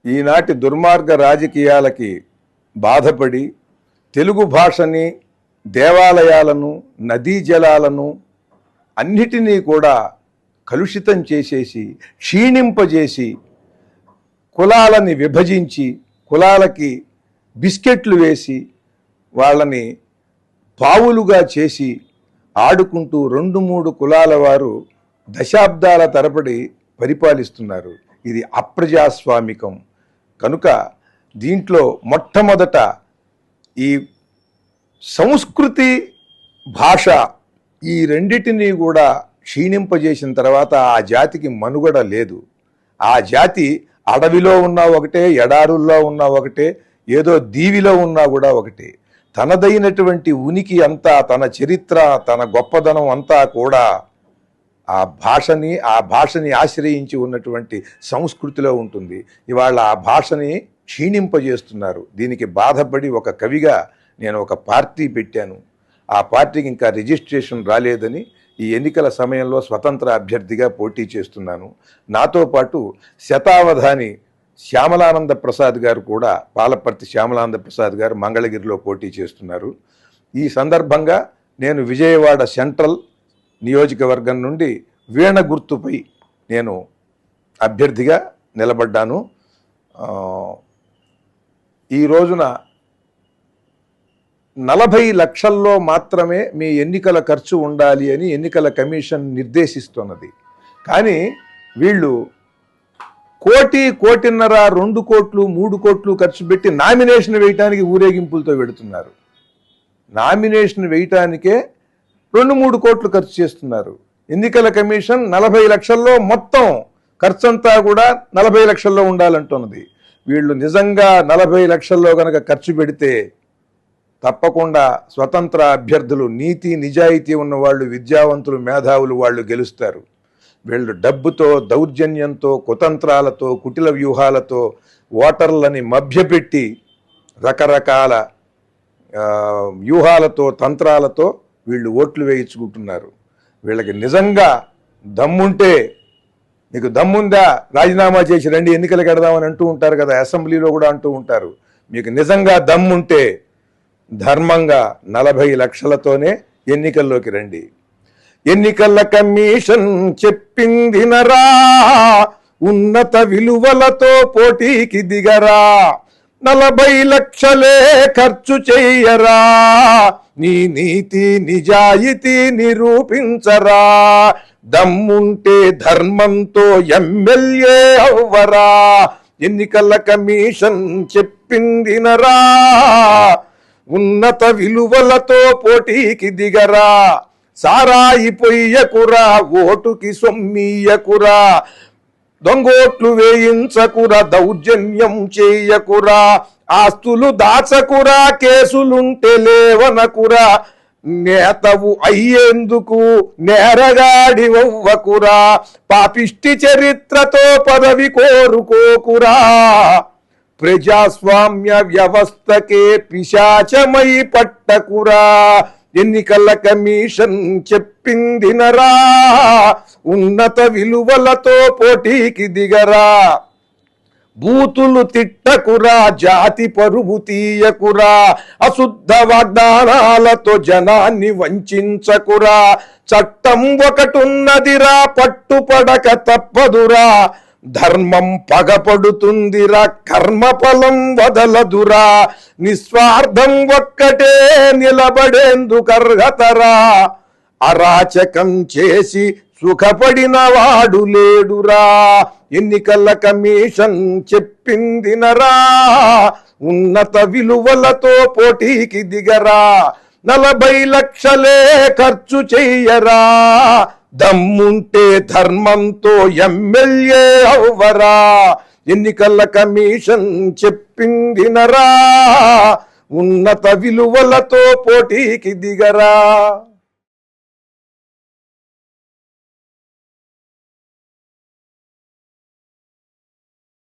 ఈనాటి దుర్మార్గ రాజకీయాలకి బాధపడి తెలుగు భాషని, దేవాలయాలను, నదీ జలాలను అన్నిటినీ కూడా కలుషితం చేసేసి, క్షీణింపజేసి, కులాలని విభజించి, కులాలకి బిస్కెట్లు వేసి, వాళ్ళని పావులుగా చేసి ఆడుకుంటూ 2-3 కులాల వారు దశాబ్దాల తరబడి పరిపాలిస్తున్నారు. ఇది అప్రజాస్వామికం. కనుక దీంట్లో మొట్టమొదట ఈ సంస్కృతి, భాష ఈ రెండిటినీ కూడా క్షీణింపజేసిన తర్వాత ఆ జాతికి మనుగడ లేదు. ఆ జాతి అడవిలో ఉన్నా ఒకటే, ఎడారుల్లో ఉన్నా ఒకటే, ఏదో దీవిలో ఉన్నా కూడా ఒకటే. తనదైనటువంటి ఉనికి అంతా, తన చరిత్ర, తన గొప్పదనం అంతా కూడా ఆ భాషని ఆశ్రయించి ఉన్నటువంటి సంస్కృతిలో ఉంటుంది. ఇవాళ ఆ భాషని క్షీణింపజేస్తున్నారు. దీనికి బాధపడి ఒక కవిగా నేను ఒక పార్టీ పెట్టాను. ఆ పార్టీకి ఇంకా రిజిస్ట్రేషన్ రాలేదని ఈ ఎన్నికల సమయంలో స్వతంత్ర అభ్యర్థిగా పోటీ చేస్తున్నాను. నాతో పాటు శతావధాని శ్యామలానంద ప్రసాద్ గారు కూడా, పాలపర్తి శ్యామలానంద ప్రసాద్ గారు మంగళగిరిలో పోటీ చేస్తున్నారు. ఈ సందర్భంగా నేను విజయవాడ సెంట్రల్ నియోజకవర్గం నుండి వీణ గుర్తుపై నేను అభ్యర్థిగా నిలబడ్డాను. ఈ రోజున 40 లక్షల్లో మాత్రమే మీ ఎన్నికల ఖర్చు ఉండాలి అని ఎన్నికల కమిషన్ నిర్దేశిస్తున్నది. కానీ వీళ్ళు 1 కోటి, 1.5 కోటి, 2 కోట్లు, 3 కోట్లు ఖర్చు పెట్టి నామినేషన్ వేయటానికి ఊరేగింపులతో పెడుతున్నారు. నామినేషన్ వేయటానికే 2-3 కోట్లు ఖర్చు చేస్తున్నారు. ఎన్నికల కమిషన్ 40 లక్షల్లో మొత్తం ఖర్చంతా కూడా 40 లక్షల్లో ఉండాలంటున్నది. వీళ్ళు నిజంగా 40 లక్షల్లో కనుక ఖర్చు పెడితే తప్పకుండా స్వతంత్ర అభ్యర్థులు, నీతి నిజాయితీ ఉన్నవాళ్ళు, విద్యావంతులు, మేధావులు వాళ్ళు గెలుస్తారు. వీళ్ళు డబ్బుతో, దౌర్జన్యంతో, కుతంత్రాలతో, కుటిల వ్యూహాలతో ఓటర్లని మభ్యపెట్టి రకరకాల వ్యూహాలతో, తంత్రాలతో వీళ్ళు ఓట్లు వేయించుకుంటున్నారు. వీళ్ళకి నిజంగా దమ్ముంటే, మీకు దమ్ముందా రాజీనామా చేసి రండి ఎన్నికలకు ఎడదామని అంటూ ఉంటారు కదా, అసెంబ్లీలో కూడా అంటూ ఉంటారు. మీకు నిజంగా దమ్ముంటే ధర్మంగా 40 లక్షలతోనే ఎన్నికల్లోకి రండి. ఎన్నికల కమిషన్ చెప్పింది నరా, ఉన్నత విలువలతో పోటీకి దిగరా, 40 లక్షలే ఖర్చు చెయ్యరా, నీ నీతి నిజాయితీ నిరూపించరా, దమ్ముంటే ధర్మంతో ఎమ్మెల్యే అవ్వరా. ఎన్నికల కమిషన్ చెప్పింది నరా, ఉన్నత విలువలతో పోటీకి దిగరా, సారాయి పొయ్యకురా, ఓటుకి సొమ్మీయకురా, దొంగోట్లు వేయించకురా, దౌర్జన్యం చేయకురా, ఆస్తులు దాచకురా, కేసులుంటే లేవనకురా, నేతవు అయ్యేందుకు నేరగాడివవ్వకురా, పాపిష్టి చరిత్రతో పదవి కోరుకోకురా, ప్రజాస్వామ్య వ్యవస్థకే పిశాచమై పట్టకురా. ఎన్నికల కమిషన్ చెప్పింది నరా, ఉన్నత విలువలతో పోటీకి దిగరా, బూతులు తిట్టకురా, జాతి పరువు తీయకురా, అశుద్ధ వాగ్దానాలతో జనాన్ని వంచకురా, చట్టం ఒకటున్నదిరా, పట్టుపడక తప్పదురా, ధర్మం పగపడుతుందిరా, కర్మఫలం వదలదురా, నిస్వార్థం ఒక్కటే నిలబడేందుకు అర్హతరా, అరాచకం చేసి సుఖపడిన వాడు లేడురా. ఎన్నికల కమిషన్ చెప్పింది నరా, ఉన్నత విలువలతో పోటీకి దిగరా, 40 లక్షలే ఖర్చు చెయ్యరా, దమ్ముంటే ధర్మంతో ఎమ్మెల్యే అవ్వరా. ఎన్నికల కమిషన్ చెప్పింది నరా, ఉన్నత విలువలతో పోటీకి దిగరా.